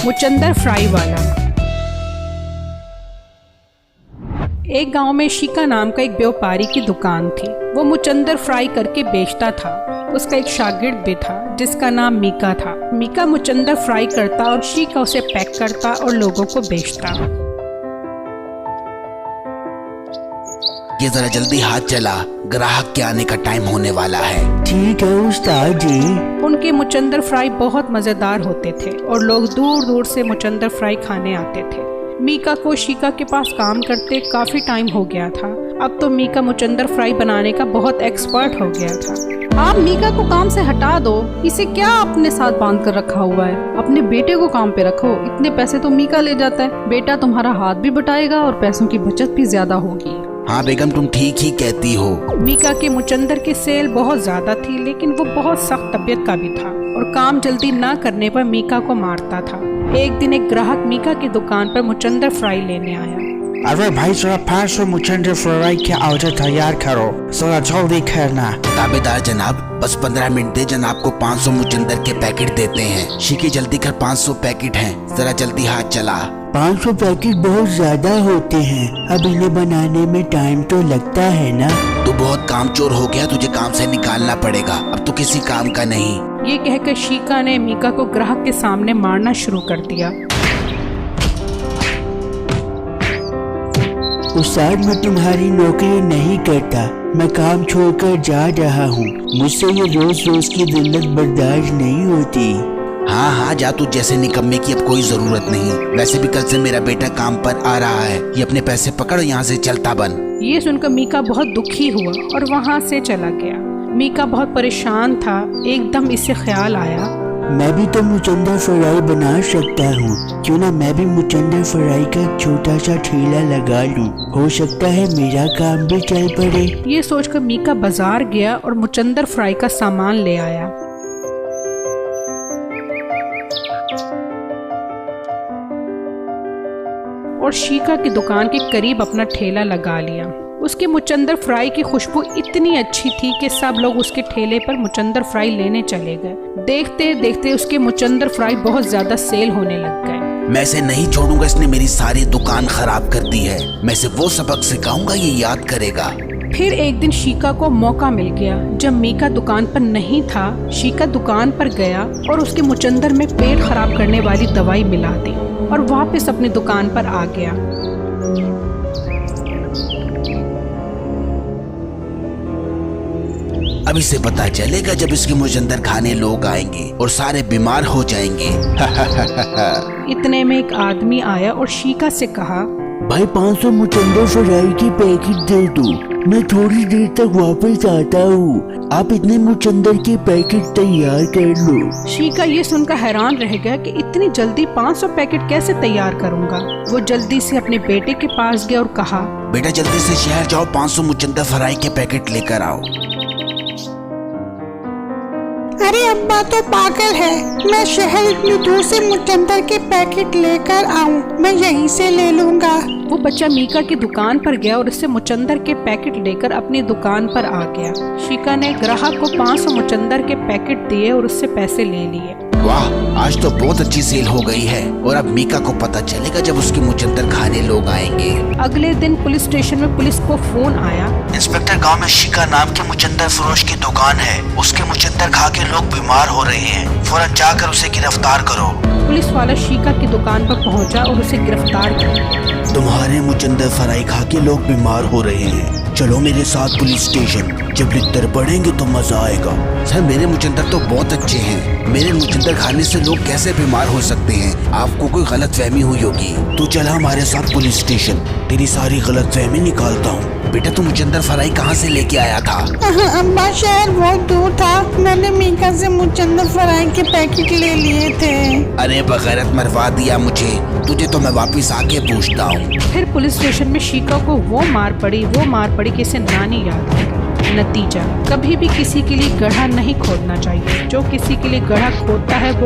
मुचंदर fry वाला। एक गांव में शीका नाम का एक व्यापारी की दुकान थी। वो मुचंदर फ्राई करके बेचता था। उसका एक शागिर्द भी था जिसका नाम मीका था। मीका मुचंदर फ्राई करता और शीका उसे पैक करता और लोगों को बेचता। ये जरा जल्दी हाथ चला, ग्राहक के आने का टाइम होने वाला है। ठीक है उस्ताद जी। उनके मुचंदर फ्राई बहुत मजेदार होते थे और लोग दूर दूर से मुचंदर फ्राई खाने आते थे। मीका को शीका के पास काम करते काफी टाइम हो गया था। अब तो मीका मुचंदर फ्राई बनाने का बहुत एक्सपर्ट हो गया था। आप मीका को काम से हटा दो, इसे क्या अपने साथ बांध कर रखा हुआ है। अपने बेटे को काम पे रखो, इतने पैसे तो मीका ले जाता है। बेटा तुम्हारा हाथ भी बटाएगा और पैसों की बचत भी ज्यादा होगी। हाँ बेगम, तुम ठीक ही कहती हो। मीका के मुचंदर की सेल बहुत ज्यादा थी, लेकिन वो बहुत सख्त तबीयत का भी था और काम जल्दी ना करने पर मीका को मारता था। एक दिन एक ग्राहक मीका की दुकान पर मुचंदर फ्राई लेने आया। अरे भाई जरा 500 मुचंदर फ्राई के ऑर्डर तैयार करो, जरा जल्दी करना। ताबेदार जनाब, बस 15 मिनट दे, जनाब को 500 मुचंदर के पैकेट देते हैं। शीकी जल्दी कर, 500 पैकेट हैं, जरा जल्दी हाथ चला। 500 पैकेट बहुत ज्यादा होते हैं, अब इन्हें बनाने में टाइम तो लगता है ना। तू बहुत कामचोर हो गया, तुझे काम से निकालना पड़ेगा, अब तो किसी काम का नहीं। ये कहकर शीका ने मीका को ग्राहक के सामने मारना शुरू कर दिया। उस्ताद, मैं तुम्हारी नौकरी नहीं करता, मैं काम छोड़कर जा रहा हूँ। मुझसे ये रोज रोज की जिल्लत बर्दाश्त नहीं होती। हाँ हाँ जा, तू जैसे निकम्मे की अब कोई जरूरत नहीं। वैसे भी कल से मेरा बेटा काम पर आ रहा है। ये अपने पैसे पकड़, यहाँ से चलता बन। ये सुनकर मीका बहुत दुखी हुआ और वहाँ से चला गया। मीका बहुत परेशान था। एकदम इसे ख्याल आया, मैं भी तो मुचंदर फ्राई बना सकता हूँ। क्यों ना मैं भी मुचंदर फ्राई का एक छोटा सा ठेला लगा लूँ, हो सकता है मेरा काम भी चल पड़े। ये सोचकर मीका बाजार गया और मुचंदर फ्राई का सामान ले आया। और शीका की दुकान के करीब अपना ठेला लगा लिया। उसके मुचंदर फ्राई की खुशबू इतनी अच्छी थी कि सब लोग उसके ठेले पर मुचंदर फ्राई लेने चले गए। देखते देखते उसके मुचंदर फ्राई बहुत ज्यादा सेल होने लग गए। मैं इसे नहीं छोड़ूंगा, इसने मेरी सारी दुकान खराब कर दी है। मैं इसे वो सबक सिखाऊंगा, ये याद करेगा। फिर एक दिन शीका को मौका मिल गया। जब मीका दुकान पर नहीं था, शीका दुकान पर गया और उसके मुचंदर में पेट खराब करने वाली दवाई मिला दी और वापस अपनी दुकान पर आ गया। अब इसे पता चलेगा जब इसके मुचंदर खाने लोग आएंगे और सारे बीमार हो जाएंगे। इतने में एक आदमी आया और शीका से कहा, भाई 500 मुचंदर फ्राई की पैकेट दे दो, मैं थोड़ी देर तक वापस आता हूँ। आप इतने मुचंदर के पैकेट तैयार कर लो। शीका ये सुनकर हैरान रह गया कि इतनी जल्दी 500 पैकेट कैसे तैयार करूँगा। वो जल्दी से अपने बेटे के पास गया और कहा, बेटा जल्दी से शहर जाओ, 500 मुचंदर फ्राई के पैकेट लेकर आओ। अरे अब्बा तो पागल है, मैं शहर इतनी दूर से मुचंदर के पैकेट लेकर आऊं, मैं यहीं से ले लूंगा। वो बच्चा मीका की दुकान पर गया और उससे मुचंदर के पैकेट लेकर अपनी दुकान पर आ गया। शीका ने ग्राहक को 500 मुचंदर के पैकेट दिए और उससे पैसे ले लिए। वाह, आज तो बहुत अच्छी सेल हो गई है और अब मीका को पता चलेगा जब उसके मुचंदर खाने लोग आएंगे। अगले दिन पुलिस स्टेशन में पुलिस को फोन आया। इंस्पेक्टर, गांव में शीका नाम के मुचंदर फरोश की दुकान है, उसके मुचंदर खा के लोग बीमार हो रहे हैं, फौरन जाकर उसे गिरफ्तार करो। पुलिस वाला शीका की दुकान पर पहुंचा और उसे गिरफ्तार किया। तुम्हारे मुचंदर फ्राई खा के लोग बीमार हो रहे हैं, चलो मेरे साथ पुलिस स्टेशन। जब लिखकर पढ़ेंगे तो मजा आएगा। सर मेरे मुचंदर तो बहुत अच्छे हैं, मेरे मुचंदर खाने से लोग कैसे बीमार हो सकते हैं? आपको कोई गलतफहमी हुई होगी। तू चला हमारे साथ पुलिस स्टेशन, तेरी सारी गलतफहमी निकालता हूँ। बेटा तू मुचंदर फ्राई कहाँ से लेके आया था? अब्बा शहर बहुत दूर था, मैंने मीका से मुचंदर फ्राई के पैकेट ले लिए थे। अरे बगैरत, मरवा दिया मुझे, तुझे तो मैं वापिस आके पूछता हूँ। फिर पुलिस स्टेशन में शीका को वो मार पड़ी कि इसे नानी याद है। नतीजा, कभी भी किसी के लिए गड्ढा नहीं खोदना चाहिए। जो किसी के लिए गड्ढा खोदता है वो